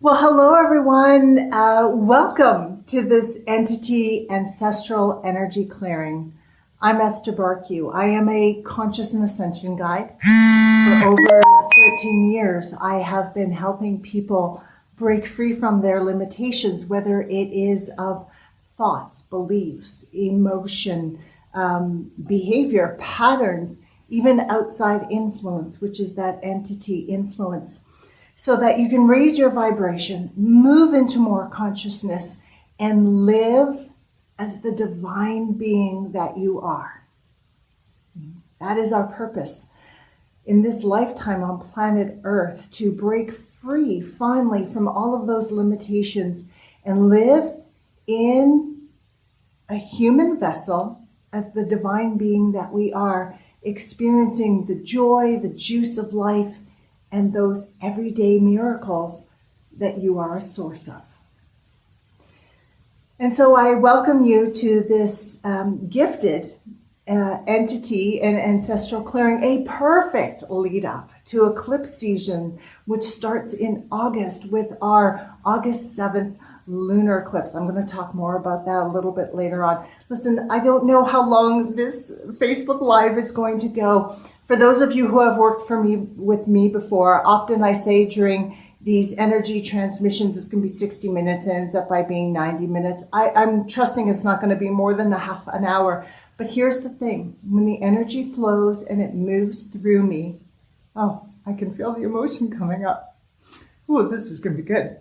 Well, hello everyone. Welcome to this entity Ancestral Energy Clearing. I'm Esther Bartkiw. I am a conscious and ascension guide. For over 13 years, I have been helping people break free from their limitations, whether it is of thoughts, beliefs, emotion, behavior, patterns, even outside influence, which is that entity influence, so that you can raise your vibration, move into more consciousness, and live as the divine being that you are. That is our purpose in this lifetime on planet Earth, to break free finally from all of those limitations and live in a human vessel as the divine being that we are, experiencing the joy, the juice of life, and those everyday miracles that you are a source of. And so I welcome you to this gifted entity and ancestral clearing, a perfect lead up to eclipse season, which starts in August with our August 7th lunar eclipse. I'm going to talk more about that a little bit later on. Listen, I don't know how long this Facebook Live is going to go. For those of you who have worked with me before, often I say during these energy transmissions, it's going to be 60 minutes and ends up by being 90 minutes. I'm trusting it's not going to be more than a half an hour. But here's the thing. When the energy flows and it moves through me, oh, I can feel the emotion coming up. Ooh, this is going to be good.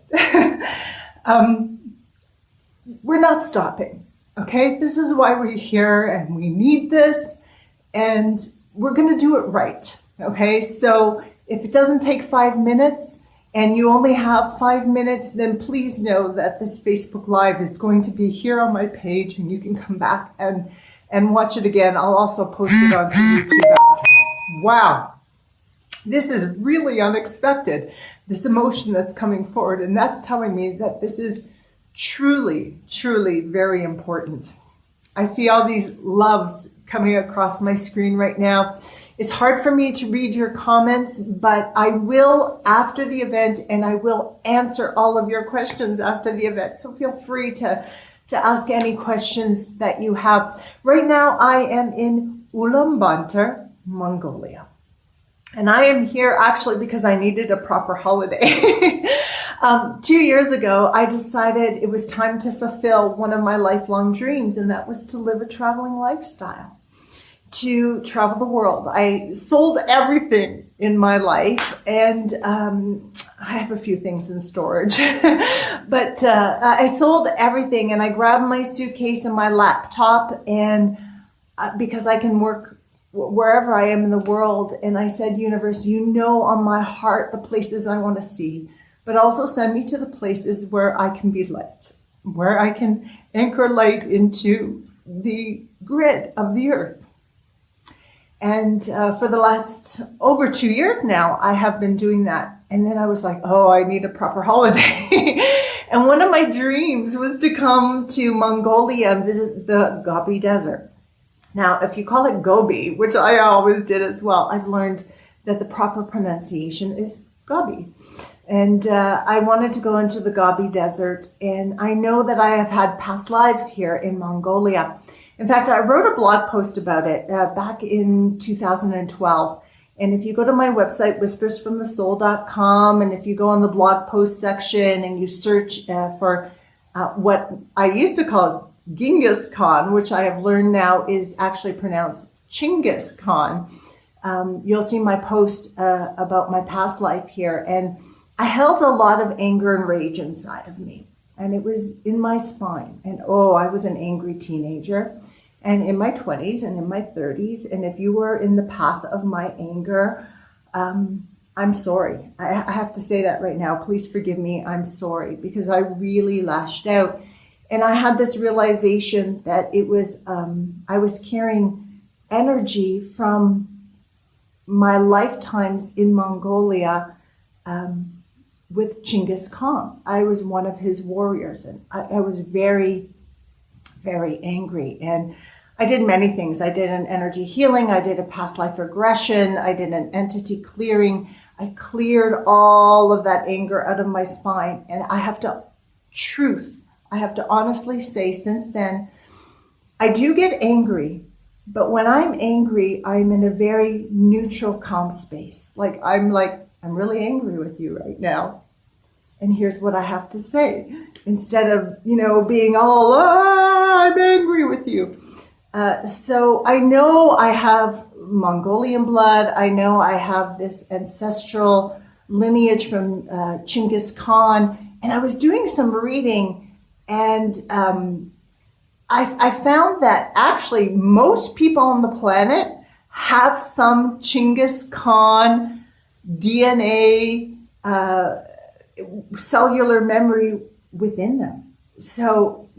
We're not stopping, okay? This is why we're here, and we need this, and we're going to do it right, okay? So if it doesn't take 5 minutes and you only have 5 minutes, then please know that this Facebook Live is going to be here on my page, and you can come back and watch it again. I'll also post it onto YouTube after. Wow, this is really unexpected, this emotion that's coming forward, and that's telling me that this is truly, truly very important. I see all these loves coming across my screen right now. It's hard for me to read your comments, but I will after the event, and I will answer all of your questions after the event. So feel free to ask any questions that you have. Right now, I am in Ulaanbaatar, Mongolia. And I am here actually because I needed a proper holiday. 2 years ago, I decided it was time to fulfill one of my lifelong dreams, and that was to live a traveling lifestyle, to travel the world. I sold everything in my life, and I have a few things in storage, but I sold everything, and I grabbed my suitcase and my laptop, and because I can work wherever I am in the world, and I said, universe, you know on my heart the places I want to see, but also send me to the places where I can be light, where I can anchor light into the grid of the earth. And for the last over 2 years now, I have been doing that. And then I was like, oh, I need a proper holiday. And one of my dreams was to come to Mongolia and visit the Gobi Desert. Now, if you call it Gobi, which I always did as well, I've learned that the proper pronunciation is Gobi. And I wanted to go into the Gobi Desert, and I know that I have had past lives here in Mongolia. In fact, I wrote a blog post about it back in 2012. And if you go to my website, whispersfromthesoul.com, and if you go on the blog post section and you search for what I used to call Genghis Khan, which I have learned now is actually pronounced Chinggis Khan, you'll see my post about my past life here. And I held a lot of anger and rage inside of me, and it was in my spine. And oh, I was an angry teenager, and in my 20s and in my 30s. And if you were in the path of my anger, I'm sorry. I have to say that right now. Please forgive me. I'm sorry, because I really lashed out. And I had this realization that it was, I was carrying energy from my lifetimes in Mongolia with Genghis Khan. I was one of his warriors, and I was very, very angry. And I did many things. I did an energy healing. I did a past life regression. I did an entity clearing. I cleared all of that anger out of my spine. And I have to honestly say, since then, I do get angry. But when I'm angry, I'm in a very neutral, calm space. I'm really angry with you right now. And here's what I have to say. Instead of, being all, I'm angry with you. So I know I have Mongolian blood. I know I have this ancestral lineage from Genghis Khan. And I was doing some reading, and I found that actually most people on the planet have some Genghis Khan DNA, cellular memory within them. So,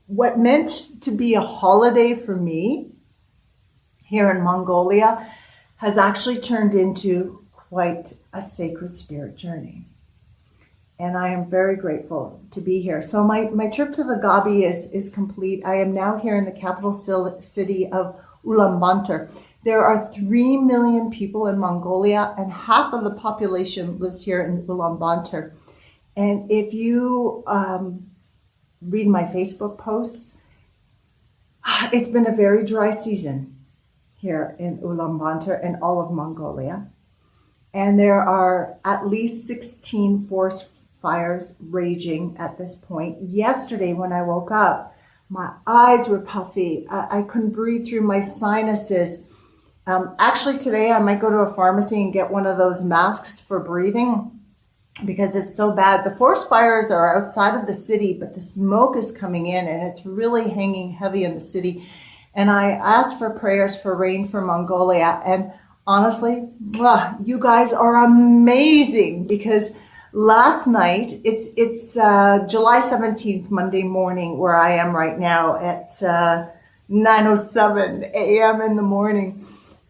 what meant to be a holiday for me here in Mongolia has actually turned into quite a sacred spirit journey. And I am very grateful to be here. So my trip to the Gobi is complete. I am now here in the capital city of Ulaanbaatar. There are 3 million people in Mongolia, and half of the population lives here in Ulaanbaatar. And if you read my Facebook posts, it's been a very dry season here in Ulaanbaatar and all of Mongolia. And there are at least 16 forest fires raging at this point. Yesterday when I woke up, my eyes were puffy. I couldn't breathe through my sinuses. Actually today I might go to a pharmacy and get one of those masks for breathing because it's so bad. The forest fires are outside of the city, but the smoke is coming in and it's really hanging heavy in the city. And I asked for prayers for rain for Mongolia. And honestly, you guys are amazing, because last night, it's July 17th, Monday morning, where I am right now at 9:07 a.m. in the morning.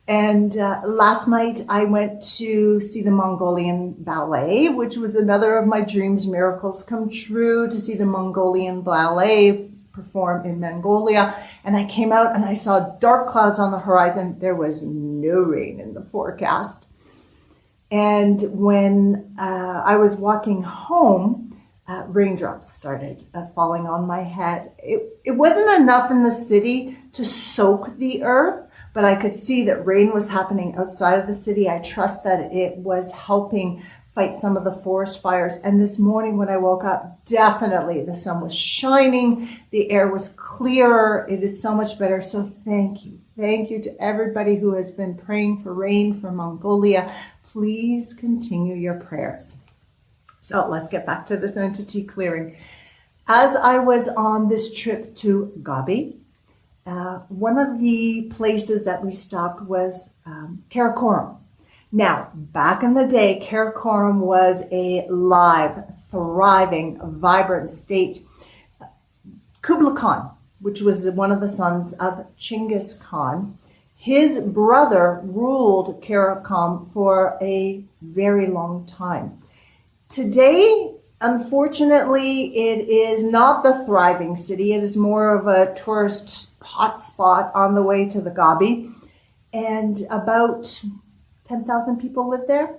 And last night I went to see the Mongolian ballet, which was another of my dreams, miracles come true, to see the Mongolian ballet perform in Mongolia. And I came out and I saw dark clouds on the horizon. There was no rain in the forecast. And when I was walking home, raindrops started falling on my head. It wasn't enough in the city to soak the earth, but I could see that rain was happening outside of the city. I trust that it was helping fight some of the forest fires. And this morning when I woke up, definitely the sun was shining, the air was clearer. It is so much better. So thank you. Thank you to everybody who has been praying for rain for Mongolia. Please continue your prayers. So let's get back to this entity clearing. As I was on this trip to Gobi, one of the places that we stopped was Karakoram. Now, back in the day, Karakoram was a live, thriving, vibrant state. Kublai Khan, which was one of the sons of Genghis Khan, his brother ruled Karakoram for a very long time. Today, unfortunately, it is not the thriving city. It is more of a tourist hotspot on the way to the Gobi. And about 10,000 people live there.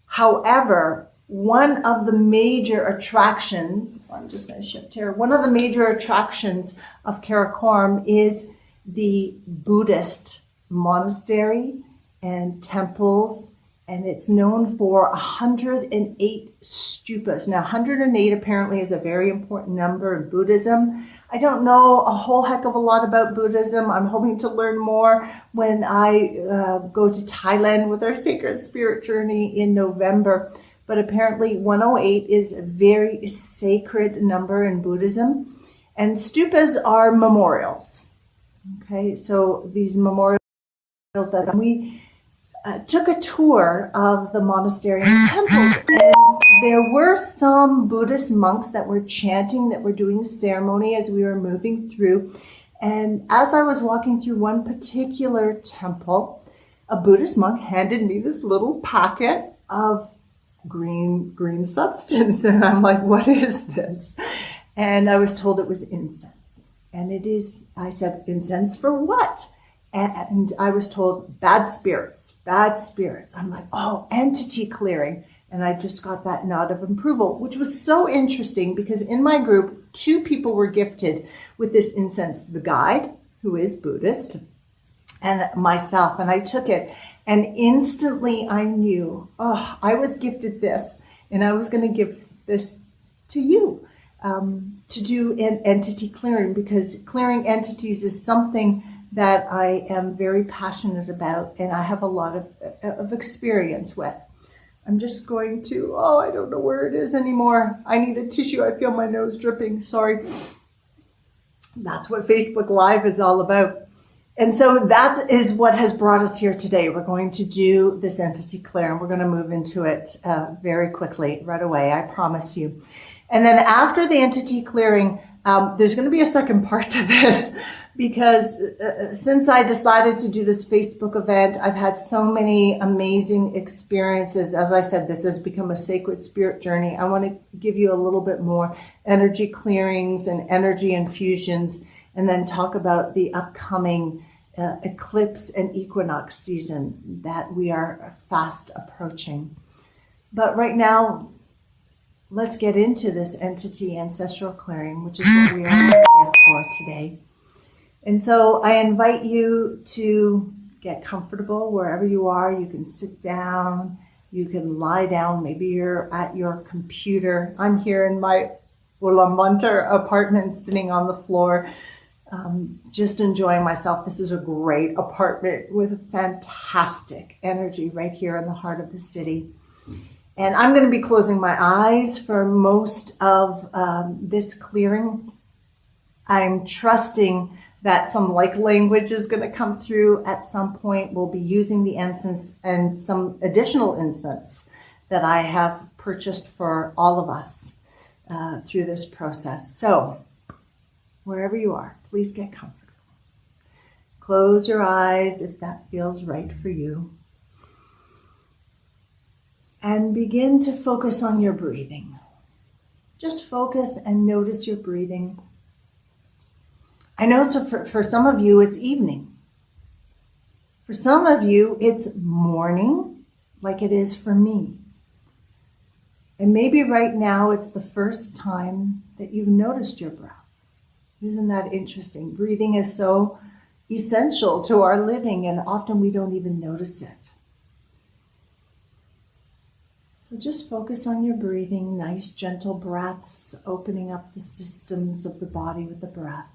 However, one of the major attractions, I'm just going to shift here, one of the major attractions of Karakoram is the Buddhist monastery and temples, and it's known for 108 stupas. Now, 108 apparently is a very important number in Buddhism. I don't know a whole heck of a lot about Buddhism. I'm hoping to learn more when I go to Thailand with our Sacred Spirit Journey in November. But apparently 108 is a very sacred number in Buddhism. And stupas are memorials. Okay, so these memorials that we took a tour of the monastery and temples, and there were some Buddhist monks that were chanting, that were doing ceremony as we were moving through. And as I was walking through one particular temple, a Buddhist monk handed me this little packet of green substance. And I'm like, what is this? And I was told it was incense. And it is, I said, incense for what? And I was told bad spirits, bad spirits. I'm like, oh, entity clearing. And I just got that nod of approval, which was so interesting because in my group, 2 people were gifted with this incense, the guide, who is Buddhist, and myself. And I took it and instantly I knew, oh, I was gifted this and I was going to give this to you to do an entity clearing, because clearing entities is something that I am very passionate about and I have a lot of experience with. I'm just going to, oh, I don't know where it is anymore. I need a tissue. I feel my nose dripping. Sorry. That's what Facebook Live is all about. And so that is what has brought us here today. We're going to do this entity clearing. We're going to move into it very quickly, right away, I promise you. And then after the entity clearing, there's going to be a second part to this, because since I decided to do this Facebook event, I've had so many amazing experiences. As I said, this has become a sacred spirit journey. I want to give you a little bit more energy clearings and energy infusions, and then talk about the upcoming eclipse and equinox season that we are fast approaching. But right now, let's get into this entity ancestral clearing, which is what we are here for today. And so I invite you to get comfortable wherever you are. You can sit down, you can lie down, maybe you're at your computer. I'm here in my Ulaanbaatar apartment, sitting on the floor, just enjoying myself. This is a great apartment with fantastic energy right here in the heart of the city. And I'm going to be closing my eyes for most of this clearing. I'm trusting that some light language is going to come through at some point. We'll be using the incense and some additional incense that I have purchased for all of us through this process. So wherever you are, please get comfortable. Close your eyes if that feels right for you. And begin to focus on your breathing. Just focus and notice your breathing. I know for some of you, it's evening. For some of you, it's morning, like it is for me. And maybe right now, it's the first time that you've noticed your breath. Isn't that interesting? Breathing is so essential to our living, and often we don't even notice it. So just focus on your breathing, nice gentle breaths, opening up the systems of the body with the breath.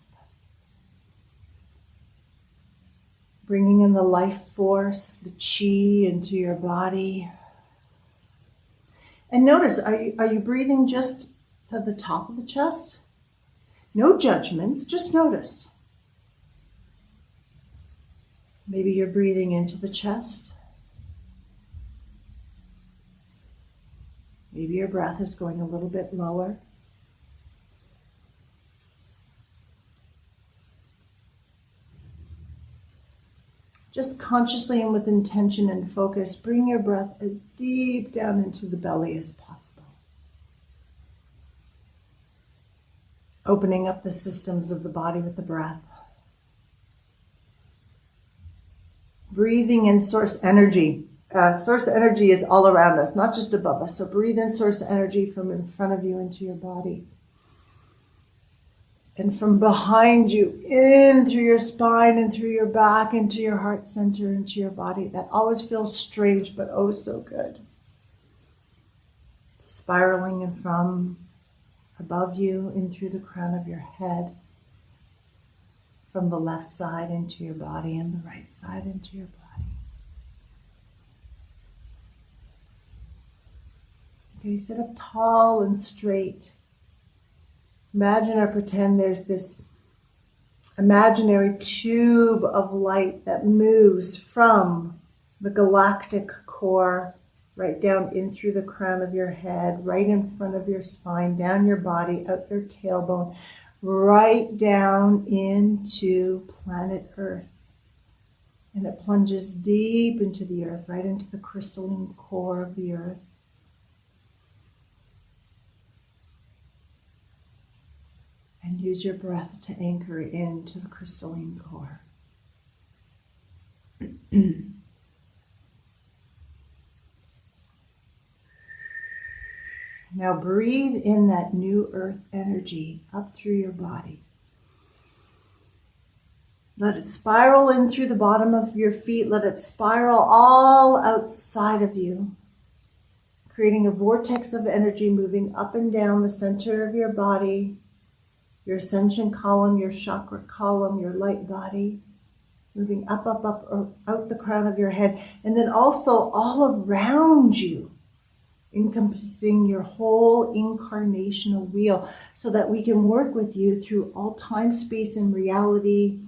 Bringing in the life force, the chi into your body. And notice, are you breathing just to the top of the chest? No judgments, just notice. Maybe you're breathing into the chest. Maybe your breath is going a little bit lower. Just consciously and with intention and focus, bring your breath as deep down into the belly as possible. Opening up the systems of the body with the breath. Breathing in source energy. Source energy is all around us, not just above us. So breathe in source energy from in front of you into your body. And from behind you, in through your spine and through your back, into your heart center, into your body. That always feels strange, but oh so good. Spiraling in from above you, in through the crown of your head. From the left side into your body and the right side into your body. Okay, sit up tall and straight. Imagine or pretend there's this imaginary tube of light that moves from the galactic core right down in through the crown of your head, right in front of your spine, down your body, out your tailbone, right down into planet Earth. And it plunges deep into the earth, right into the crystalline core of the earth. And use your breath to anchor into the crystalline core. Now breathe in that new earth energy up through your body. Let it spiral in through the bottom of your feet. Let it spiral all outside of you, creating a vortex of energy moving up and down the center of your body, your ascension column, your chakra column, your light body, moving up, up, up, out the crown of your head, and then also all around you, encompassing your whole incarnational wheel, so that we can work with you through all time, space, and reality,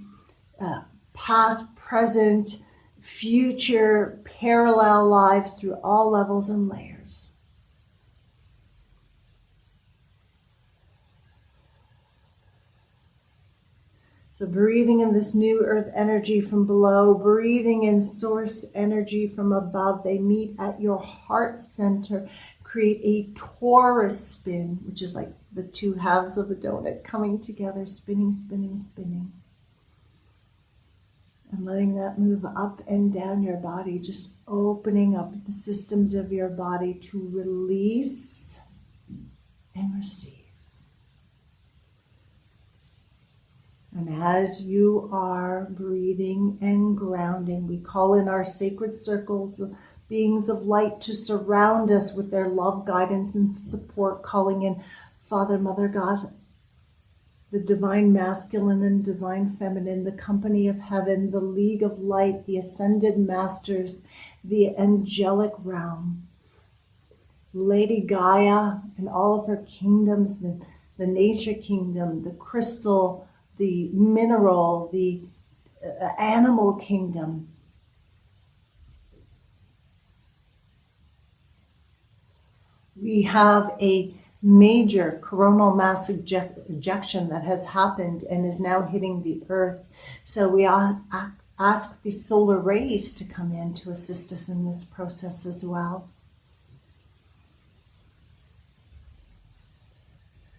past, present, future, parallel lives through all levels and layers. So breathing in this new earth energy from below, breathing in source energy from above, they meet at your heart center, create a torus spin, which is like the two halves of a donut coming together, spinning, spinning, spinning. And letting that move up and down your body, just opening up the systems of your body to release and receive. And as you are breathing and grounding, we call in our sacred circles of beings of light to surround us with their love, guidance, and support, calling in Father, Mother, God, the divine masculine and divine feminine, the company of heaven, the league of light, the ascended masters, the angelic realm, Lady Gaia and all of her kingdoms, the nature kingdom, the crystal, the mineral, the animal kingdom. We have a major coronal mass ejection that has happened and is now hitting the earth. So we ask the solar rays to come in to assist us in this process as well.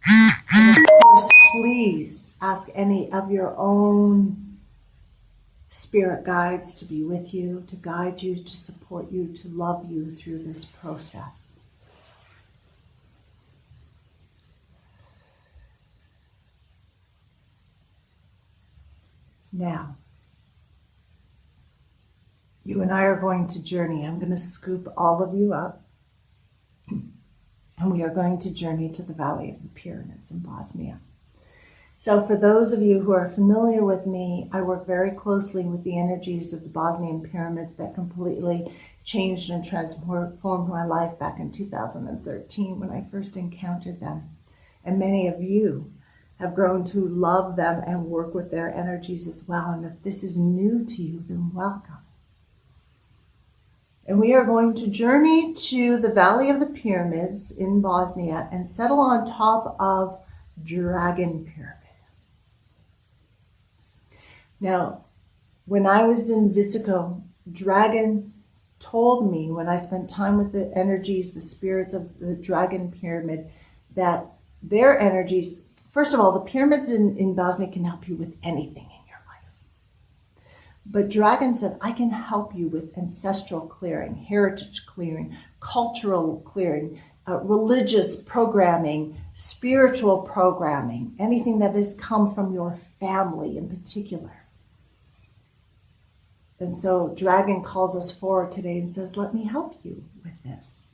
And of course, please ask any of your own spirit guides to be with you, to guide you, to support you, to love you through this process. Now, you and I are going to journey. I'm going to scoop all of you up, and we are going to journey to the Valley of the Pyramids in Bosnia. So for those of you who are familiar with me, I work very closely with the energies of the Bosnian pyramids that completely changed and transformed my life back in 2013 when I first encountered them. And many of you have grown to love them and work with their energies as well. And if this is new to you, then welcome. And we are going to journey to the Valley of the Pyramids in Bosnia and settle on top of Dragon Pyramid. Now, when I was in Visico, Dragon told me, when I spent time with the energies, the spirits of the Dragon Pyramid, that their energies, first of all, the pyramids in Bosnia can help you with anything in your life. But Dragon said, I can help you with ancestral clearing, heritage clearing, cultural clearing, religious programming, spiritual programming, anything that has come from your family in particular. And so Dragon calls us forward today and says, let me help you with this.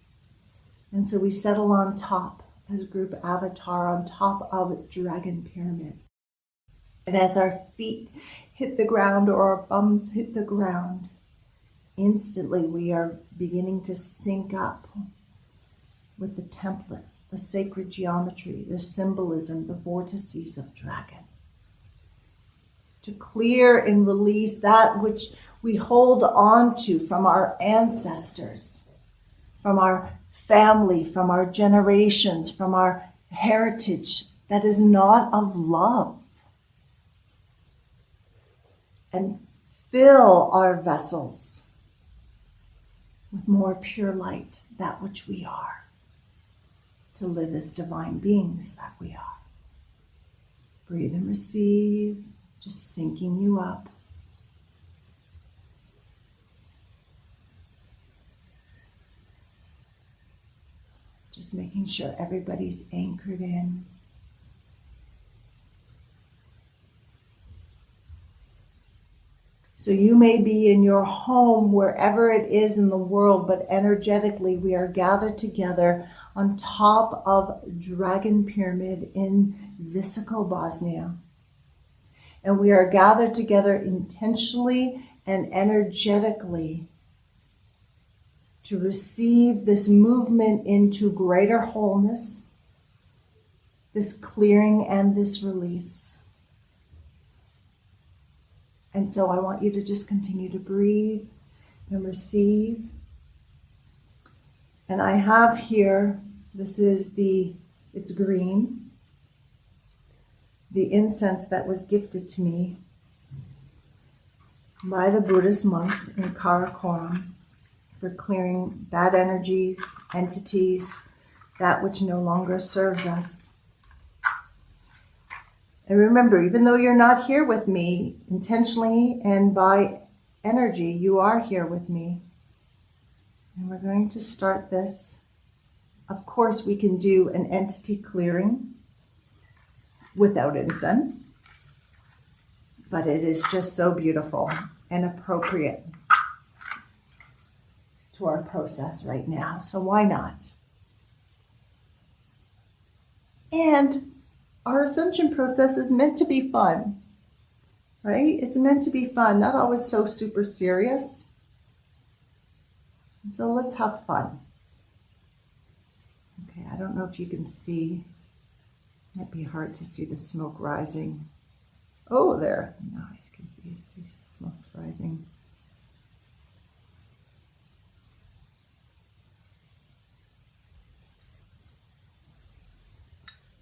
And so we settle on top as a group avatar on top of Dragon Pyramid. And as our feet hit the ground or our bums hit the ground, instantly we are beginning to sync up with the templates, the sacred geometry, the symbolism, the vortices of Dragon. To clear and release that which we hold on to from our ancestors, from our family, from our generations, from our heritage that is not of love. And fill our vessels with more pure light, that which we are, to live as divine beings that we are. Breathe and receive, just syncing you up. Just making sure everybody's anchored in. So you may be in your home, wherever it is in the world, but energetically we are gathered together on top of Dragon Pyramid in Visoko, Bosnia. And we are gathered together intentionally and energetically to receive this movement into greater wholeness, this clearing and this release. And so I want you to just continue to breathe and receive. And I have here, it's green, the incense that was gifted to me by the Buddhist monks in Karakoram for clearing bad energies, entities, that which no longer serves us. And remember, even though you're not here with me intentionally and by energy, you are here with me. And we're going to start this. Of course, we can do an entity clearing without incense, but it is just so beautiful and appropriate to our process right now. So why not? And our ascension process is meant to be fun, right? It's meant to be fun, not always so super serious. And so let's have fun. Okay, I don't know if you can see. It might be hard to see the smoke rising. Oh, there. No, I can see the smoke rising.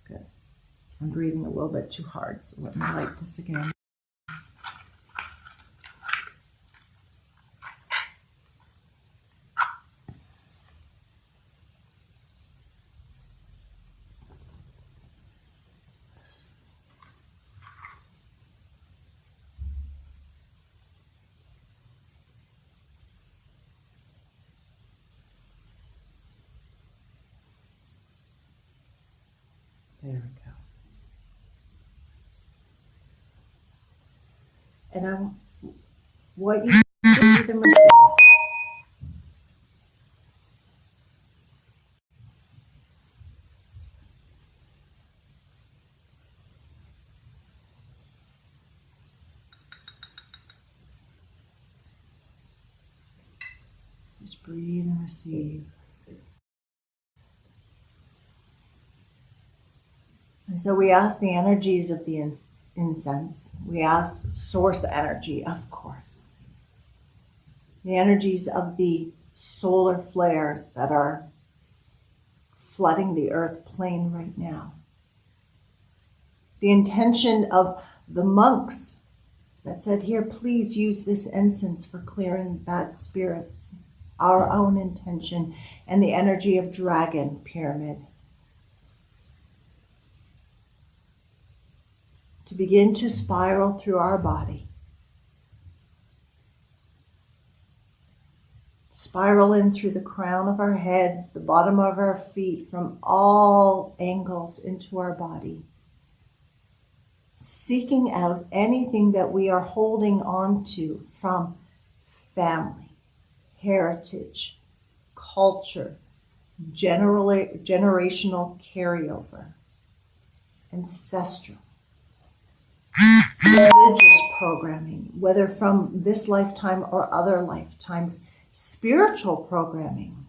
Good. I'm breathing a little bit too hard, so let me light this again. There we go. And I want you to breathe and receive. Just breathe and receive. And so we ask the energies of the incense. We ask source energy, of course. The energies of the solar flares that are flooding the earth plane right now. The intention of the monks that said, here, please use this incense for clearing bad spirits. Our own intention and the energy of Dragon Pyramid. To begin to spiral through our body. Spiral in through the crown of our head, the bottom of our feet, from all angles into our body. Seeking out anything that we are holding on to from family, heritage, culture, generational carryover, ancestral. Religious programming, whether from this lifetime or other lifetimes, spiritual programming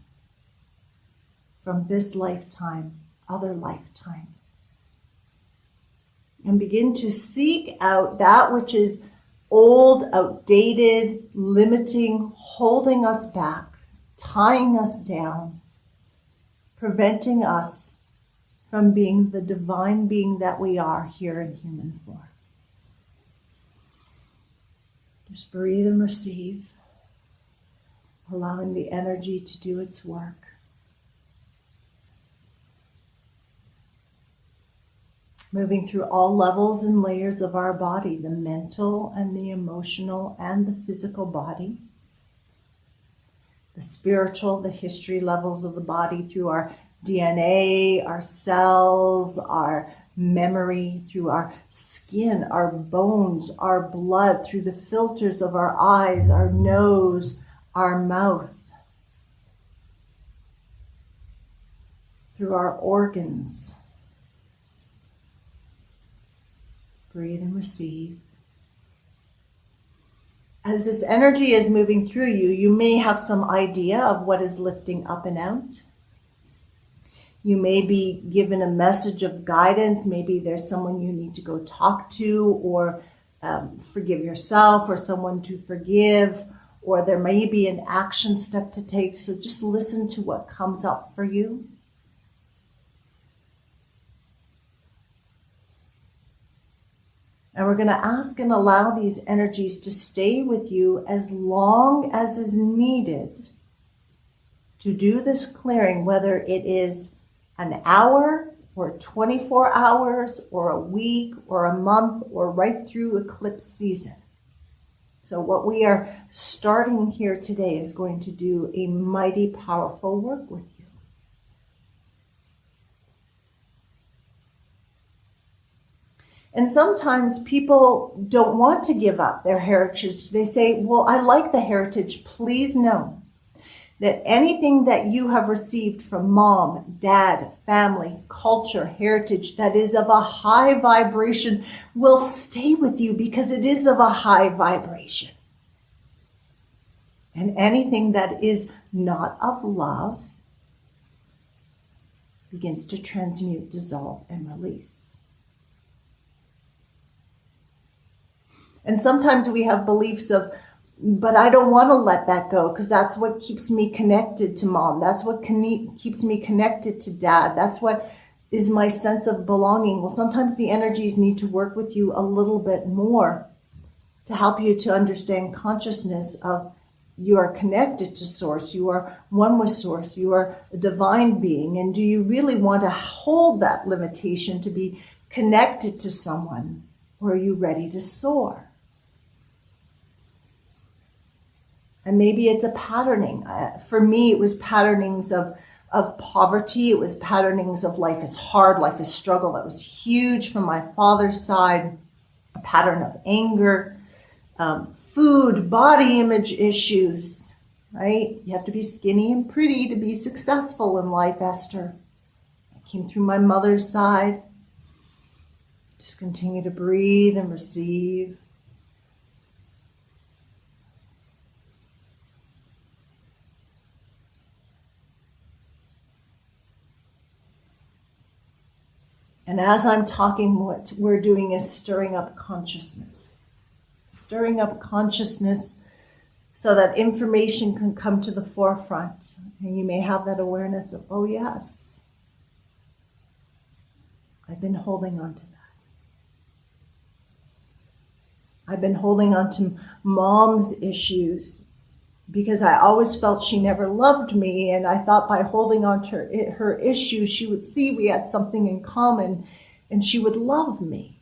from this lifetime, other lifetimes. And begin to seek out that which is old, outdated, limiting, holding us back, tying us down, preventing us from being the divine being that we are here in human form. Just breathe and receive, allowing the energy to do its work. Moving through all levels and layers of our body, the mental and the emotional and the physical body, the spiritual, the history levels of the body through our DNA, our cells, our memory, through our skin, our bones, our blood, through the filters of our eyes, our nose, our mouth, through our organs. Breathe and receive. As this energy is moving through you, you may have some idea of what is lifting up and out. You may be given a message of guidance. Maybe there's someone you need to go talk to, or forgive yourself, or someone to forgive, or there may be an action step to take. So just listen to what comes up for you. And we're going to ask and allow these energies to stay with you as long as is needed to do this clearing, whether it is an hour or 24 hours or a week or a month or right through eclipse season. So what we are starting here today is going to do a mighty powerful work with you. And sometimes people don't want to give up their heritage. They say, well, I like the heritage. Please know that anything that you have received from mom, dad, family, culture, heritage that is of a high vibration will stay with you because it is of a high vibration. And anything that is not of love begins to transmute, dissolve, and release. And sometimes we have beliefs of, but I don't want to let that go because that's what keeps me connected to mom. That's what keeps me connected to dad. That's what is my sense of belonging. Well, sometimes the energies need to work with you a little bit more to help you to understand consciousness of you are connected to source. You are one with source. You are a divine being. And do you really want to hold that limitation to be connected to someone? Or are you ready to soar? And maybe it's a patterning. For me, it was patternings of poverty. It was patternings of life is hard, life is struggle. That was huge from my father's side. A pattern of anger, food, body image issues, right? You have to be skinny and pretty to be successful in life, Esther. I came through my mother's side. Just continue to breathe and receive. And as I'm talking, what we're doing is stirring up consciousness. Stirring up consciousness so that information can come to the forefront. And you may have that awareness of, oh yes, I've been holding on to that. I've been holding on to mom's issues because I always felt she never loved me, and I thought by holding on to her issues, she would see we had something in common and she would love me.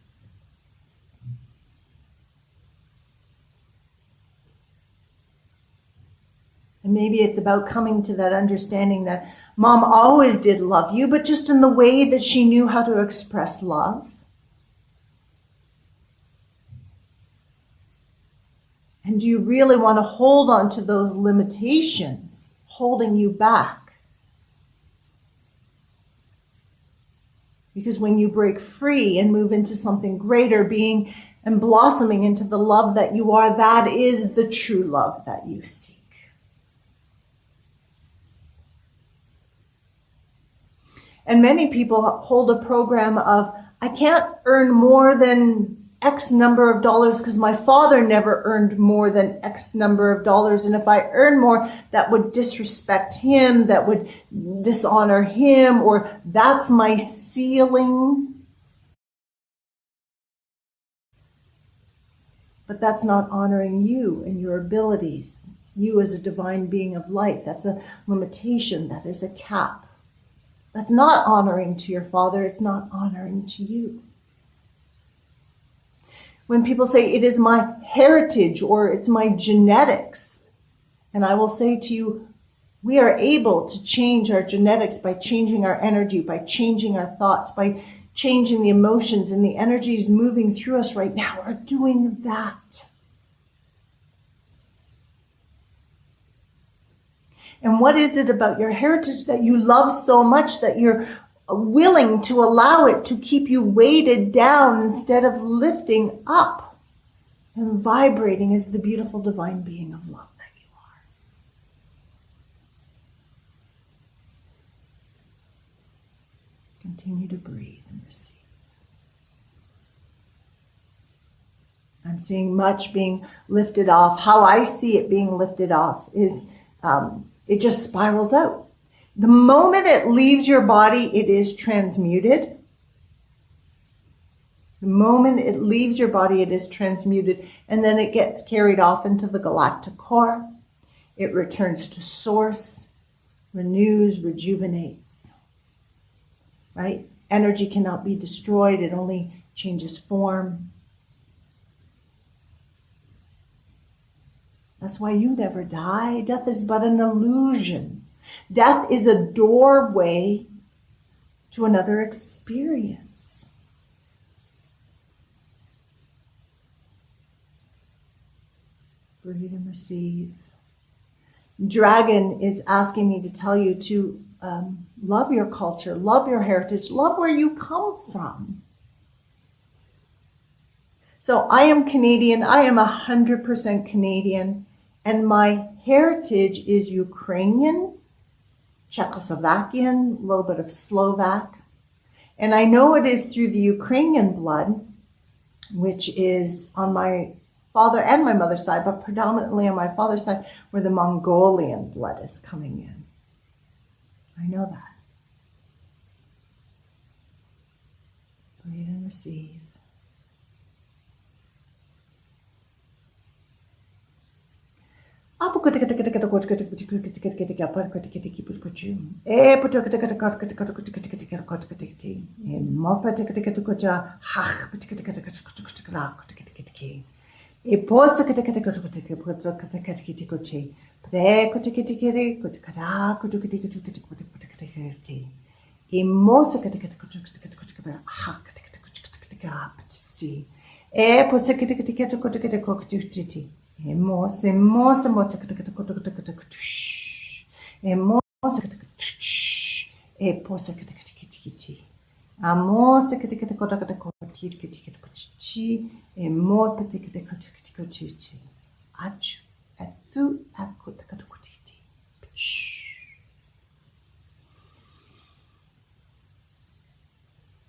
And maybe it's about coming to that understanding that mom always did love you, but just in the way that she knew how to express love. And do you really want to hold on to those limitations holding you back? Because when you break free and move into something greater, being and blossoming into the love that you are, that is the true love that you seek. And many people hold a program of, I can't earn more than X number of dollars because my father never earned more than X number of dollars. And if I earn more, that would disrespect him, that would dishonor him, or that's my ceiling. But that's not honoring you and your abilities. You as a divine being of light. That's a limitation. That is a cap. That's not honoring to your father. It's not honoring to you. When people say it is my heritage or it's my genetics, and I will say to you, We are able to change our genetics by changing our energy, by changing our thoughts, by changing the emotions, and the energies moving through us right now are doing that. And what is it about your heritage that you love so much that you're willing to allow it to keep you weighted down instead of lifting up and vibrating as the beautiful divine being of love that you are? Continue to breathe and receive. I'm seeing much being lifted off. How I see it being lifted off is it just spirals out. The moment it leaves your body, it is transmuted. The moment it leaves your body, it is transmuted, and then it gets carried off into the galactic core. It returns to source, renews, rejuvenates, right? Energy cannot be destroyed. It only changes form. That's why you never die. Death is but an illusion. Death is a doorway to another experience. Breathe and receive. Dragon is asking me to tell you to love your culture, love your heritage, love where you come from. So I am Canadian. I am 100% Canadian. And my heritage is Ukrainian, Czechoslovakian, a little bit of Slovak. And I know it is through the Ukrainian blood, which is on my father and my mother's side, but predominantly on my father's side, where the Mongolian blood is coming in. I know that. Breathe and receive.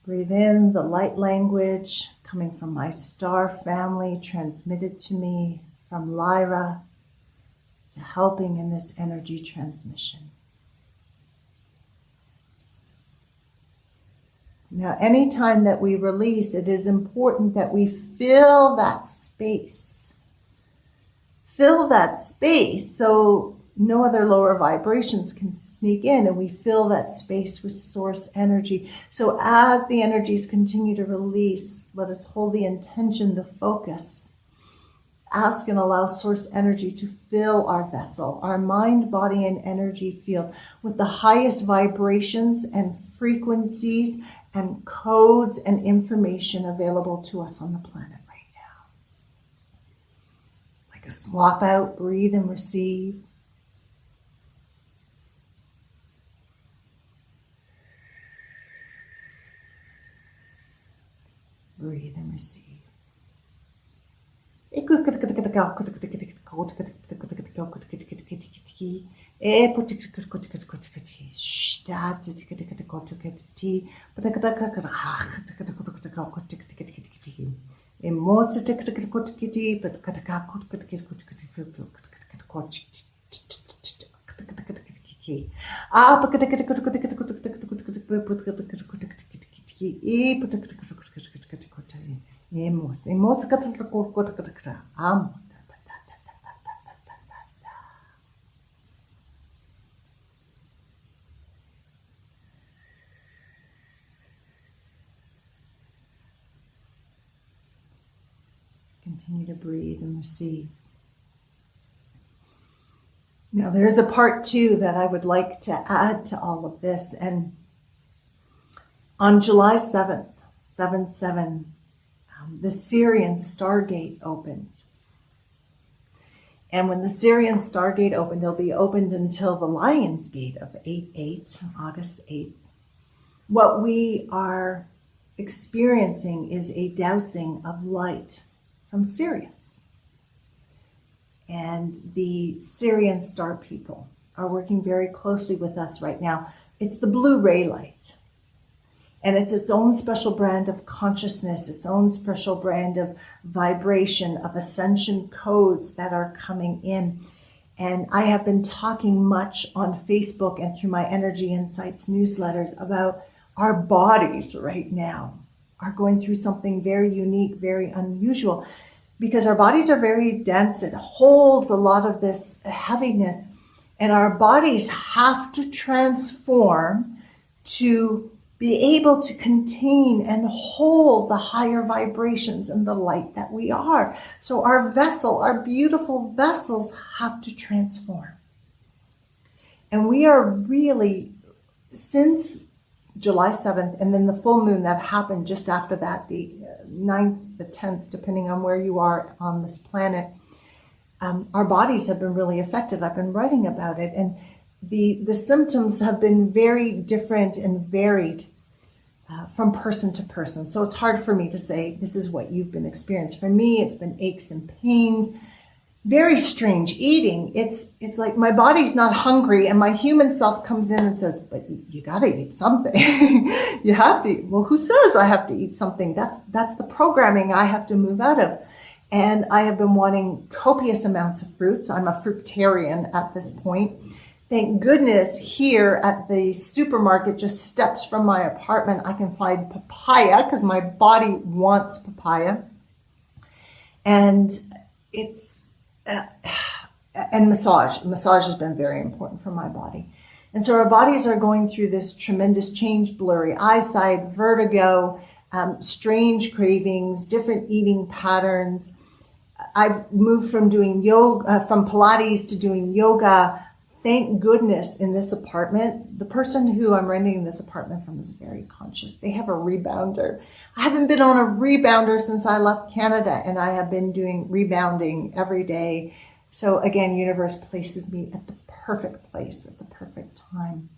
Breathe in the light language coming from my star family, transmitted to me from Lyra, to helping in this energy transmission. Now, anytime that we release, it is important that we fill that space. Fill that space so no other lower vibrations can sneak in, and we fill that space with source energy. So as the energies continue to release, let us hold the intention, the focus. Ask and allow source energy to fill our vessel, our mind, body, and energy field with the highest vibrations and frequencies and codes and information available to us on the planet right now. It's like a swap out, breathe and receive. Breathe and receive. Continue to breathe and receive. Now, there's a part 2 that I would like to add to all of this. And on July 7th, 7/7, the Syrian Stargate opens. And when the Syrian Stargate opened, it'll be opened until the Lion's Gate of 8/8, August 8th. What we are experiencing is a dousing of light from Sirius. And the Syrian star people are working very closely with us right now. It's the blue ray light. And it's its own special brand of consciousness, its own special brand of vibration, of ascension codes that are coming in. And I have been talking much on Facebook and through my Energy Insights newsletters about our bodies right now are going through something very unique, very unusual, because our bodies are very dense. It holds a lot of this heaviness, and our bodies have to transform to be able to contain and hold the higher vibrations and the light that we are. So our vessel, our beautiful vessels, have to transform. And we are really, since July 7th, and then the full moon that happened just after that, the 9th, the 10th, depending on where you are on this planet, our bodies have been really affected. I've been writing about it, and the symptoms have been very different and varied from person to person. So it's hard for me to say this is what you've been experiencing. For me, it's been aches and pains, very strange eating. It's like my body's not hungry, and my human self comes in and says, but you gotta eat something. You have to eat. Well, who says I have to eat something? That's the programming I have to move out of. And I have been wanting copious amounts of fruits. I'm a fruitarian at this point. Thank goodness here at the supermarket, just steps from my apartment, I can find papaya because my body wants papaya. And it's, and massage. Massage has been very important for my body. And so our bodies are going through this tremendous change, blurry eyesight, vertigo, strange cravings, different eating patterns. I've moved from doing yoga, from Pilates to doing yoga. Thank goodness in this apartment, the person who I'm renting this apartment from is very conscious. They have a rebounder. I haven't been on a rebounder since I left Canada, and I have been doing rebounding every day. So again, universe places me at the perfect place at the perfect time.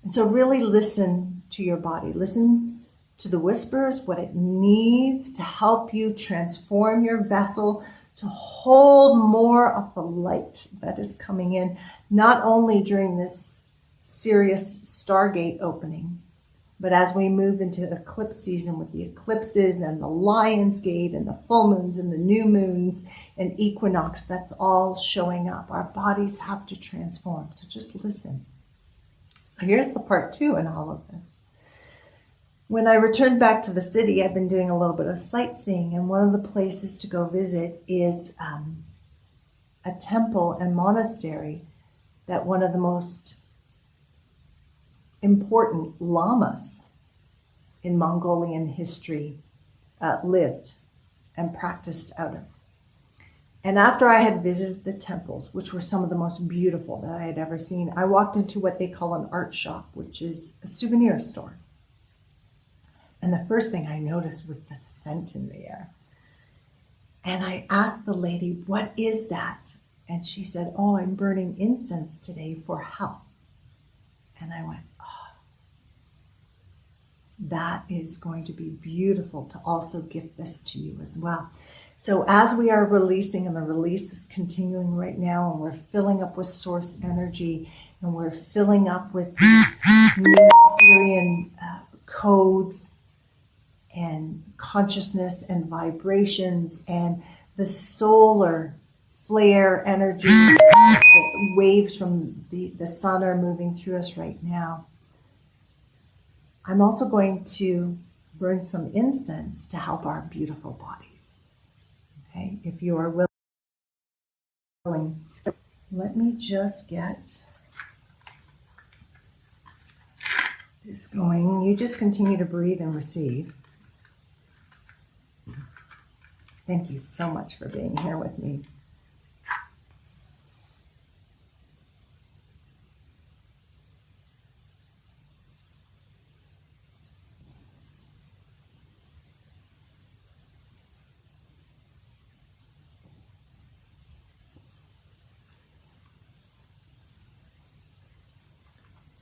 And so really listen to your body. Listen to the whispers, what it needs to help you transform your vessel to hold more of the light that is coming in, not only during this Sirius Stargate opening, but as we move into eclipse season with the eclipses and the Lion's Gate and the full moons and the new moons and equinox, that's all showing up. Our bodies have to transform. So just listen. So here's the part 2 in all of this. When I returned back to the city, I've been doing a little bit of sightseeing, and one of the places to go visit is a temple and monastery that one of the most important lamas in Mongolian history lived and practiced out of. And after I had visited the temples, which were some of the most beautiful that I had ever seen, I walked into what they call an art shop, which is a souvenir store. And the first thing I noticed was the scent in the air. And I asked the lady, what is that? And she said, oh, I'm burning incense today for health. And I went, oh, that is going to be beautiful to also gift this to you as well. So as we are releasing, and the release is continuing right now, and we're filling up with source energy, and we're filling up with new Syrian codes, and consciousness and vibrations and the solar flare energy, the waves from the sun are moving through us right now. I'm also going to burn some incense to help our beautiful bodies. Okay, if you are willing. So let me just get this going. You just continue to breathe and receive. Thank you so much for being here with me.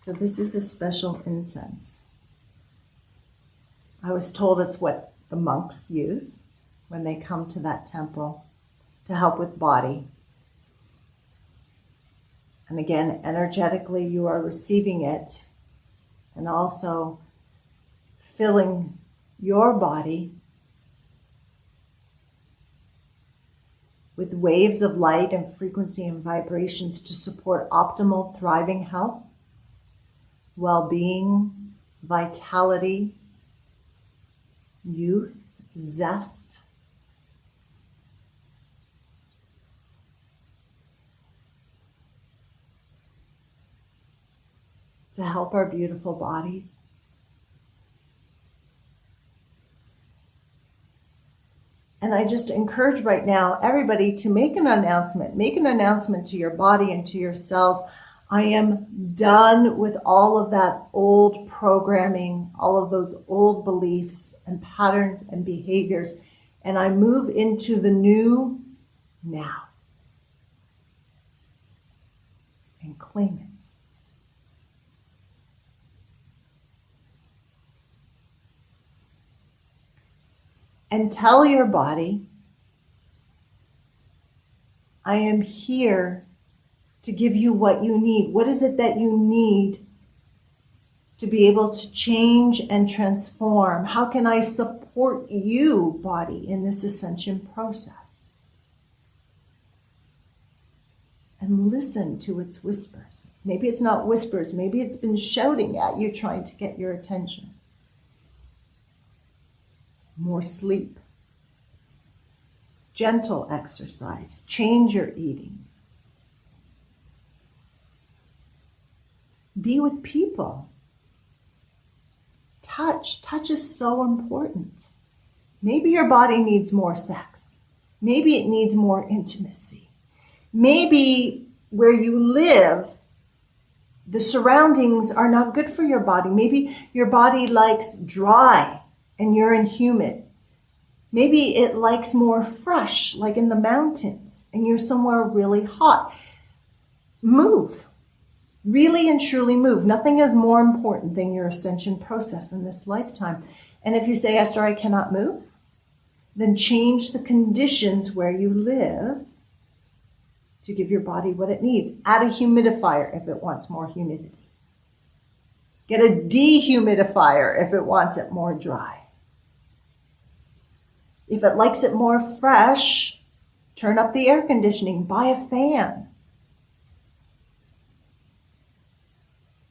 So this is a special incense. I was told it's what the monks use when they come to that temple to help with body. And again, energetically, you are receiving it and also filling your body with waves of light and frequency and vibrations to support optimal, thriving health, well-being, vitality, youth, zest. To help our beautiful bodies. And I just encourage right now everybody to make an announcement. Make an announcement to your body and to your cells. I am done with all of that old programming, all of those old beliefs and patterns and behaviors, and I move into the new now. And claim it. And tell your body, I am here to give you what you need. What is it that you need to be able to change and transform? How can I support you, body, in this ascension process? And listen to its whispers. Maybe it's not whispers. Maybe it's been shouting at you, trying to get your attention. More sleep, gentle exercise, change your eating. Be with people. Touch is so important. Maybe your body needs more sex. Maybe it needs more intimacy. Maybe where you live, the surroundings are not good for your body. Maybe your body likes dry and you're in humid. Maybe it likes more fresh, like in the mountains, and you're somewhere really hot. Move. Really and truly move. Nothing is more important than your ascension process in this lifetime. And if you say, Esther, I cannot move, then change the conditions where you live to give your body what it needs. Add a humidifier if it wants more humidity. Get a dehumidifier if it wants it more dry. If it likes it more fresh, turn up the air conditioning, buy a fan.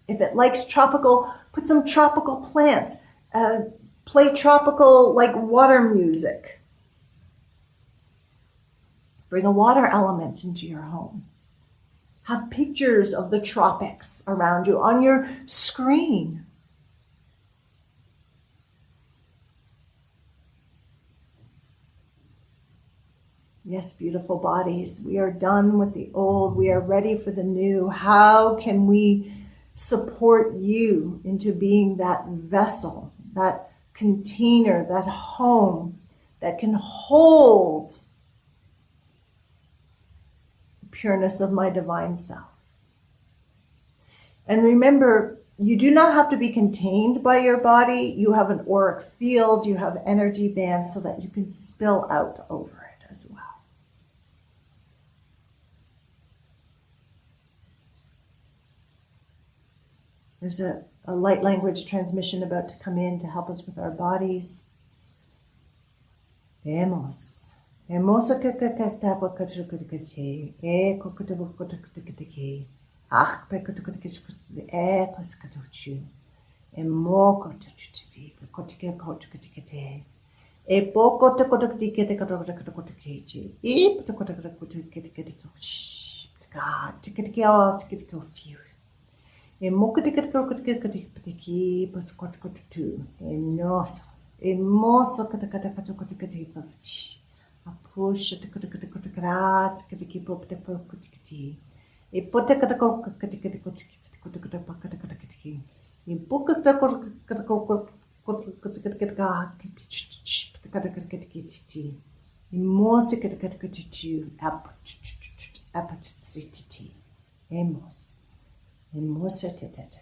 If it likes tropical, put some tropical plants. Play tropical, like water music. Bring a water element into your home. Have pictures of the tropics around you on your screen. Yes, beautiful bodies, we are done with the old. We are ready for the new. How can we support you into being that vessel, that container, that home that can hold the pureness of my divine self? And remember, you do not have to be contained by your body. You have an auric field, you have energy bands so that you can spill out over it as well. There's a light language transmission about to come in to help us with our bodies. Vemos. Emosa kakakatabokatukutike, e kokutabokutike, ach pekutukutike, e koskatuchu, e mokotuchuti, kotikate, e pokotukutike, kotukutike, e potukutike, God, tikitike, all tikitike, few. E mokotikatikotikatiki, potkotukutu, e noso, e moso katakatakatukatikatifavich. A push at the kutikatikatikrats, katikipoptepokutiki. E potekatikokatikatikotikatikotikatipakatikatiki. E bukatikokatikatikatikatikatikatikatikatiki. E mosikatikatikatiku, apatititi, emos. E mosatetete.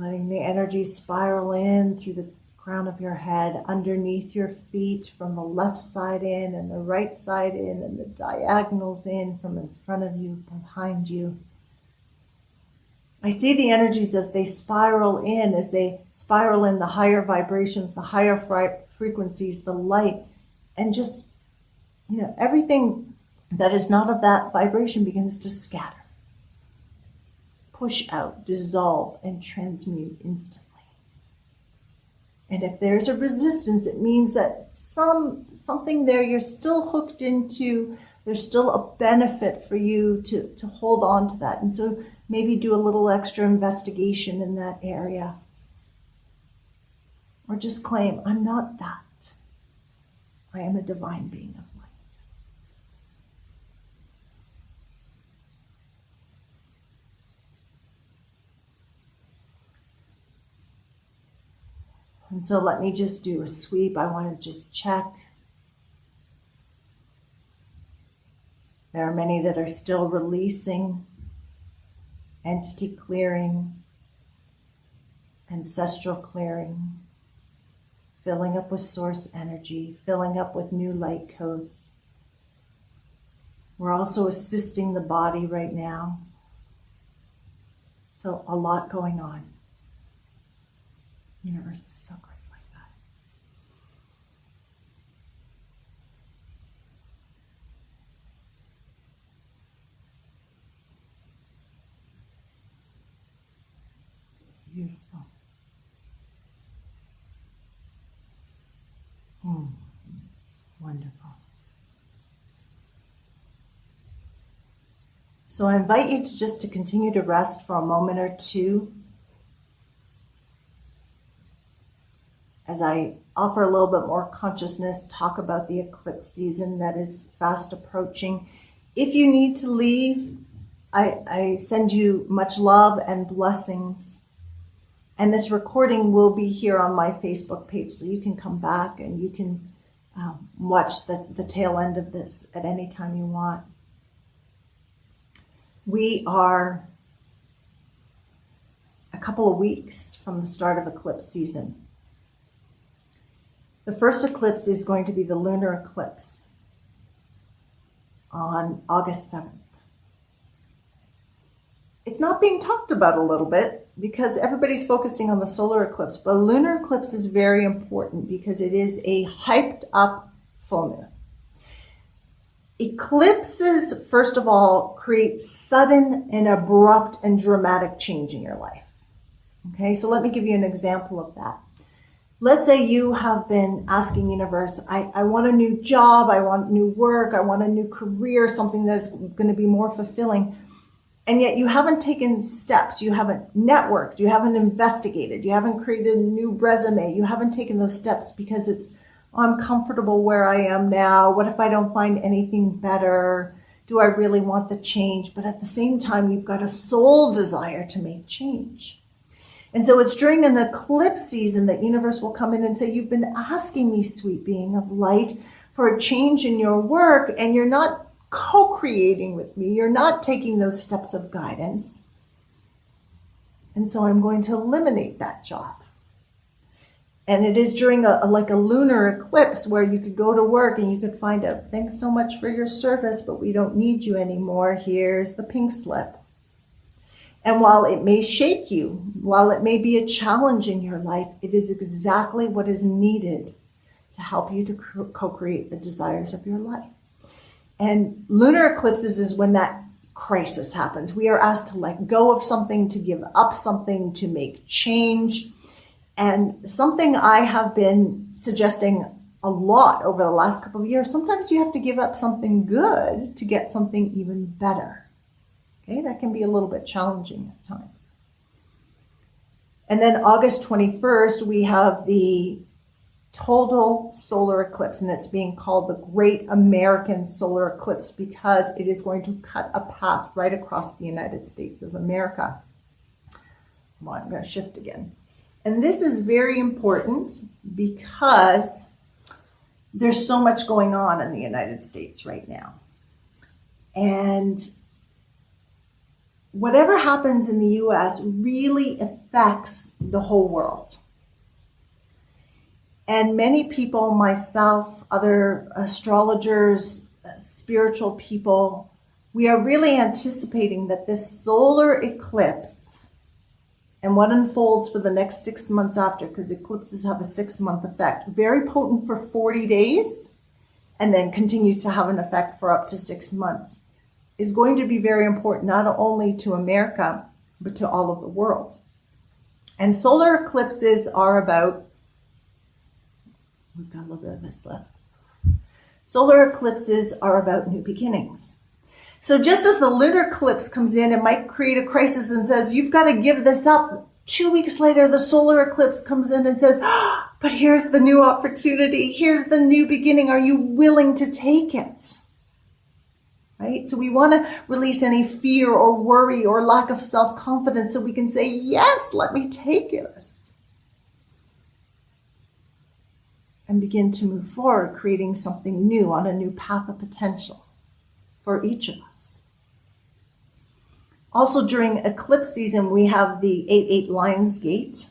Letting the energy spiral in through the crown of your head, underneath your feet, from the left side in and the right side in, and the diagonals in from in front of you, behind you. I see the energies as they spiral in the higher vibrations, the higher frequencies, the light, and just, everything that is not of that vibration begins to scatter, push out, dissolve, and transmute instantly. And if there's a resistance, it means that something there you're still hooked into, there's still a benefit for you to hold on to that. And so maybe do a little extra investigation in that area. Or just claim, I'm not that. I am a divine being of light. And so let me just do a sweep. I want to just check. There are many that are still releasing, entity clearing, ancestral clearing, filling up with source energy, filling up with new light codes. We're also assisting the body right now. So a lot going on. The universe is so great like that. Beautiful. Wonderful. So I invite you to continue to rest for a moment or two as I offer a little bit more consciousness, talk about the eclipse season that is fast approaching. If you need to leave, I send you much love and blessings. And this recording will be here on my Facebook page, so you can come back and you can watch the tail end of this at any time you want. We are a couple of weeks from the start of eclipse season. The first eclipse is going to be the lunar eclipse on August 7th. It's not being talked about a little bit because everybody's focusing on the solar eclipse, but lunar eclipse is very important because it is a hyped up full moon. Eclipses, first of all, create sudden and abrupt and dramatic change in your life. Okay, so let me give you an example of that. Let's say you have been asking universe, I want a new job, I want new work, I want a new career, something that's going to be more fulfilling. And yet you haven't taken steps, you haven't networked, you haven't investigated, you haven't created a new resume, you haven't taken those steps because it's, I'm comfortable where I am now. What if I don't find anything better? Do I really want the change? But at the same time, you've got a soul desire to make change. And so it's during an eclipse season that universe will come in and say, you've been asking me, sweet being of light, for a change in your work, and you're not co-creating with me. You're not taking those steps of guidance. And so I'm going to eliminate that job. And it is during a lunar eclipse where you could go to work and you could find out, thanks so much for your service, but we don't need you anymore. Here's the pink slip. And while it may shake you, while it may be a challenge in your life, it is exactly what is needed to help you to co-create the desires of your life. And lunar eclipses is when that crisis happens. We are asked to let go of something, to give up something, to make change. And something I have been suggesting a lot over the last couple of years, sometimes you have to give up something good to get something even better. Okay, that can be a little bit challenging at times. And then August 21st, we have the total solar eclipse, and it's being called the Great American Solar Eclipse because it is going to cut a path right across the United States of America. Well, I'm going to shift again. And this is very important because there's so much going on in the United States right now. And whatever happens in the US really affects the whole world. And many people, myself, other astrologers, spiritual people, we are really anticipating that this solar eclipse and what unfolds for the next 6 months after, because eclipses have a 6-month effect, very potent for 40 days, and then continues to have an effect for up to 6 months, is going to be very important, not only to America, but to all of the world. And solar eclipses are about, we've got a little bit of this left. Solar eclipses are about new beginnings. So just as the lunar eclipse comes in and might create a crisis and says, you've got to give this up, 2 weeks later, the solar eclipse comes in and says, oh, but here's the new opportunity. Here's the new beginning. Are you willing to take it? Right? So we want to release any fear or worry or lack of self-confidence so we can say, yes, let me take this. And begin to move forward, creating something new on a new path of potential for each of us. Also during eclipse season, we have the 8-8 Lions Gate.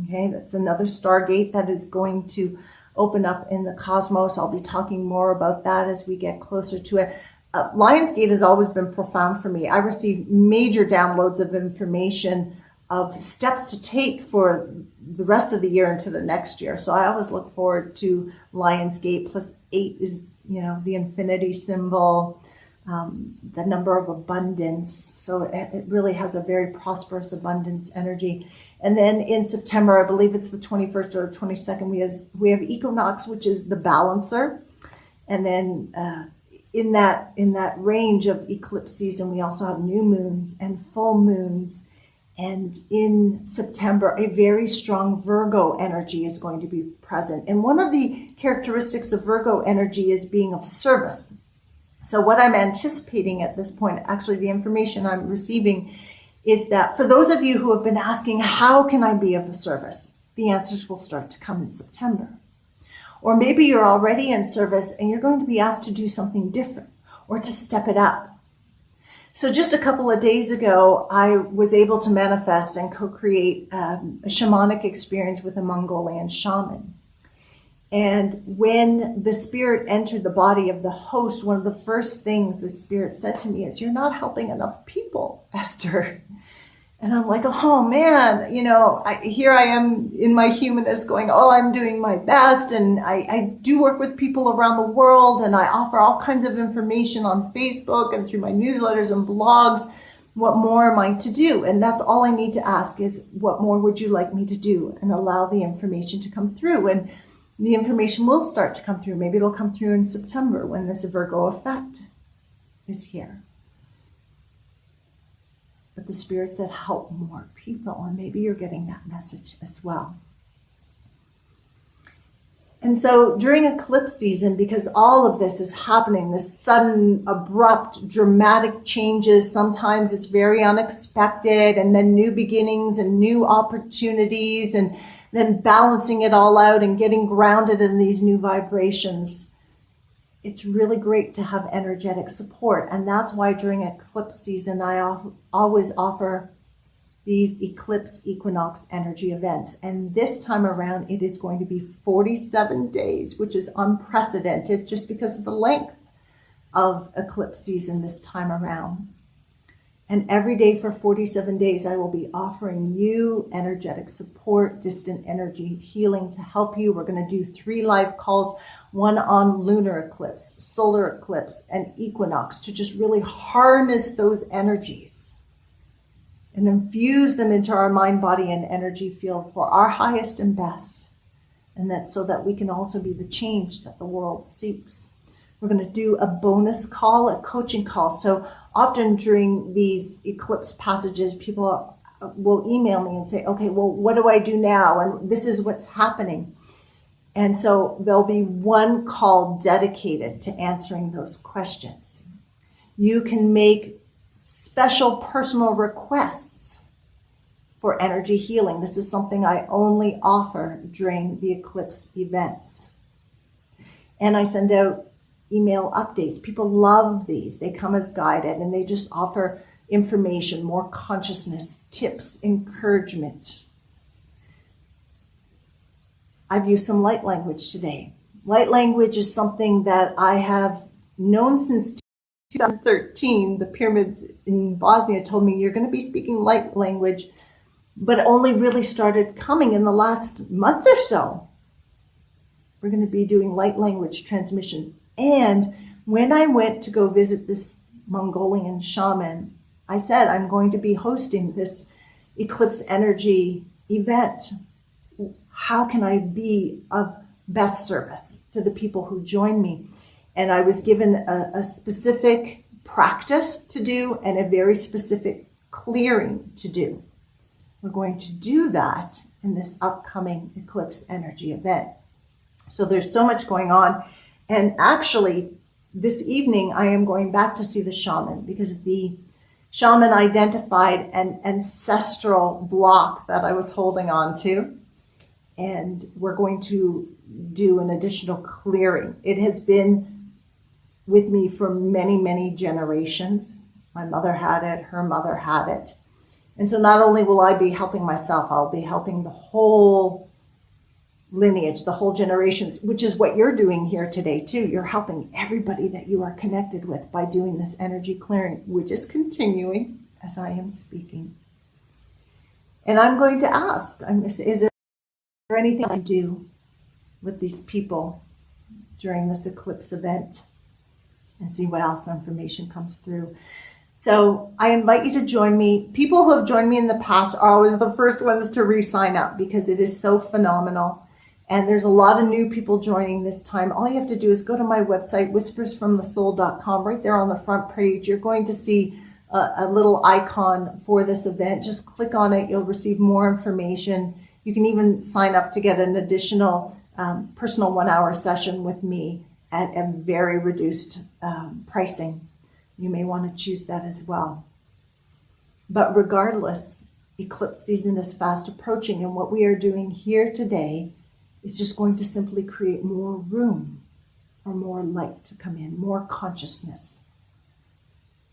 Okay, that's another stargate that is going to open up in the cosmos. I'll be talking more about that as we get closer to it. Lionsgate has always been profound for me. I receive major downloads of information of steps to take for the rest of the year into the next year. So I always look forward to Lionsgate. Plus 8 is, the infinity symbol, the number of abundance. So it really has a very prosperous abundance energy. And then in September, I believe it's the 21st or 22nd, we have Equinox, which is the balancer. And then in that range of eclipse season, we also have new moons and full moons. And in September, a very strong Virgo energy is going to be present. And one of the characteristics of Virgo energy is being of service. So what I'm anticipating at this point, actually the information I'm receiving, is that for those of you who have been asking, how can I be of service? The answers will start to come in September. Or maybe you're already in service and you're going to be asked to do something different or to step it up. So just a couple of days ago, I was able to manifest and co-create a shamanic experience with a Mongolian shaman. And when the spirit entered the body of the host, one of the first things the spirit said to me is, you're not helping enough people, Esther. And I'm like, oh man, here I am in my humanness going, oh, I'm doing my best. And I do work with people around the world, and I offer all kinds of information on Facebook and through my newsletters and blogs. What more am I to do? And that's all I need to ask is, what more would you like me to do? And allow the information to come through. And the information will start to come through. Maybe it'll come through in September when this Virgo effect is here. But the Spirit said, help more people. And maybe you're getting that message as well. And so during eclipse season, because all of this is happening, this sudden, abrupt, dramatic changes, sometimes it's very unexpected, and then new beginnings and new opportunities, and then balancing it all out and getting grounded in these new vibrations. It's really great to have energetic support. And that's why during eclipse season, I always offer these Eclipse Equinox Energy Events. And this time around, it is going to be 47 days, which is unprecedented just because of the length of eclipse season this time around. And every day for 47 days, I will be offering you energetic support, distant energy healing to help you. We're going to do 3 live calls, one on lunar eclipse, solar eclipse, and equinox, to just really harness those energies and infuse them into our mind, body, and energy field for our highest and best. And that's so that we can also be the change that the world seeks. We're going to do a bonus call, a coaching call. So often during these eclipse passages, people will email me and say, okay, well, what do I do now? And this is what's happening. And so there'll be one call dedicated to answering those questions. You can make special personal requests for energy healing. This is something I only offer during the eclipse events. And I send out email updates. People love these. They come as guided, and they just offer information, more consciousness, tips, encouragement. I've used some light language today. Light language is something that I have known since 2013. The pyramids in Bosnia told me you're going to be speaking light language, but only really started coming in the last month or so. We're going to be doing light language transmissions. And when I went to go visit this Mongolian shaman, I said, I'm going to be hosting this Eclipse Energy event. How can I be of best service to the people who join me? And I was given a specific practice to do and a very specific clearing to do. We're going to do that in this upcoming Eclipse Energy event. So there's so much going on. And actually, this evening, I am going back to see the shaman because the shaman identified an ancestral block that I was holding on to. And we're going to do an additional clearing. It has been with me for many, many generations. My mother had it, her mother had it. And so not only will I be helping myself, I'll be helping the whole lineage, the whole generations, which is what you're doing here today too. You're helping everybody that you are connected with by doing this energy clearing, which is continuing as I am speaking. And I'm going to ask, is there anything I do with these people during this eclipse event, and see what else information comes through. So I invite you to join me. People who have joined me in the past are always the first ones to re-sign up because it is so phenomenal. And there's a lot of new people joining this time. All you have to do is go to my website, whispersfromthesoul.com. Right there on the front page, you're going to see a little icon for this event. Just click on it. You'll receive more information. You can even sign up to get an additional personal 1-hour session with me at a very reduced pricing. You may want to choose that as well. But regardless, eclipse season is fast approaching, and what we are doing here today is just going to simply create more room for more light to come in, more consciousness.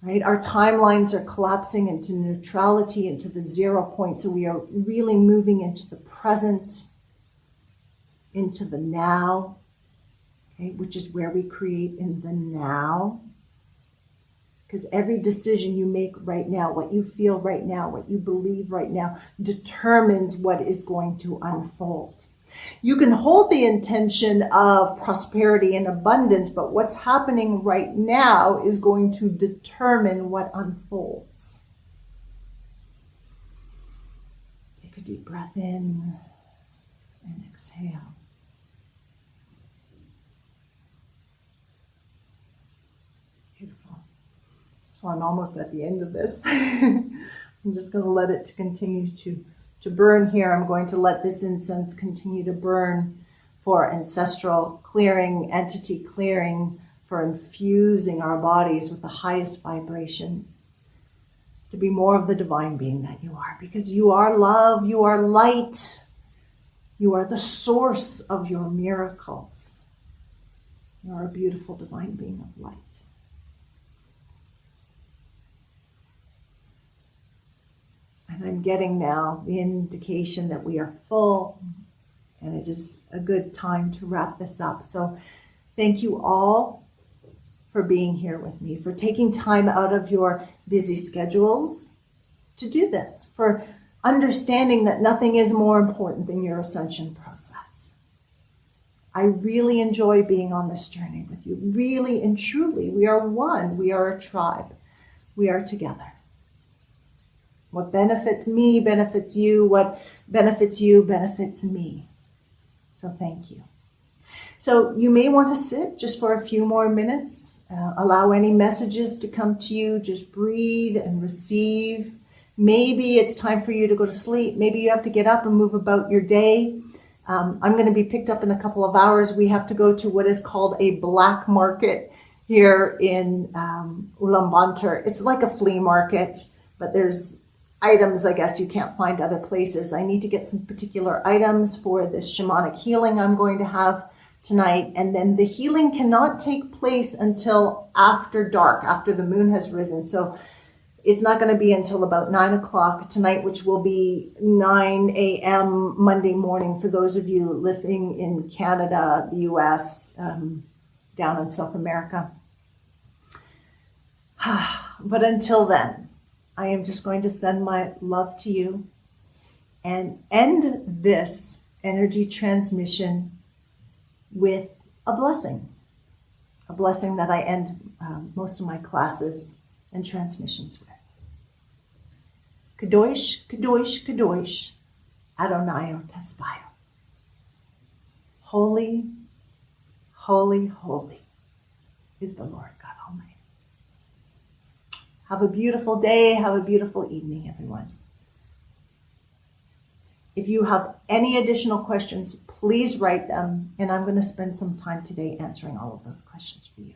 Right? Our timelines are collapsing into neutrality, into the 0 point, so we are really moving into the present, into the now, okay, which is where we create in the now. Because every decision you make right now, what you feel right now, what you believe right now, determines what is going to unfold. You can hold the intention of prosperity and abundance, but what's happening right now is going to determine what unfolds. Take a deep breath in and exhale. Beautiful. So I'm almost at the end of this. I'm just going to let it continue to burn here. I'm going to let this incense continue to burn for ancestral clearing, entity clearing, for infusing our bodies with the highest vibrations, to be more of the divine being that you are, because you are love, you are light, you are the source of your miracles. You are a beautiful divine being of light. And I'm getting now the indication that we are full, and it is a good time to wrap this up. So thank you all for being here with me, for taking time out of your busy schedules to do this, for understanding that nothing is more important than your ascension process. I really enjoy being on this journey with you. Really and truly, we are one. We are a tribe. We are together. What benefits me benefits you. What benefits you benefits me. So thank you. So you may want to sit just for a few more minutes. Allow any messages to come to you. Just breathe and receive. Maybe it's time for you to go to sleep. Maybe you have to get up and move about your day. I'm going to be picked up in a couple of hours. We have to go to what is called a black market here in Ulaanbaatar. It's like a flea market, but there's items, I guess, you can't find other places. I need to get some particular items for this shamanic healing I'm going to have tonight. And then the healing cannot take place until after dark, after the moon has risen. So It's not going to be until about 9 o'clock tonight, which will be 9 a.m. Monday morning for those of you living in Canada, the US, down in South America. But until then, I am just going to send my love to you and end this energy transmission with a blessing that I end most of my classes and transmissions with. Kadosh, Kadosh, Kadosh, Adonai Tesfayo. Holy, holy, holy is the Lord God Almighty. Have a beautiful day. Have a beautiful evening, everyone. If you have any additional questions, please write them, and I'm going to spend some time today answering all of those questions for you.